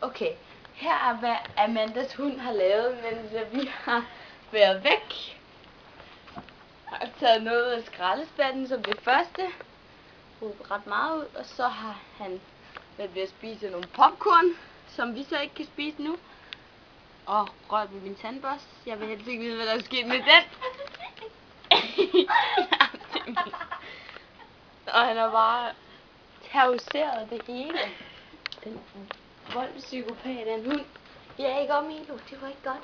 Okay, her er hvad Amandas hund har lavet, mens vi har været væk. Jeg har taget noget af skraldespanden som det første. Ret meget ud, og så har han været ved at spise nogle popcorn, som vi så ikke kan spise nu. Og rørt med min tandbørste. Jeg vil helst ikke vide, hvad der er sket med den. Og han har bare terroriseret det hele. Den voldspsykopat, den hund. Ja, ikke om Milo, det var ikke godt.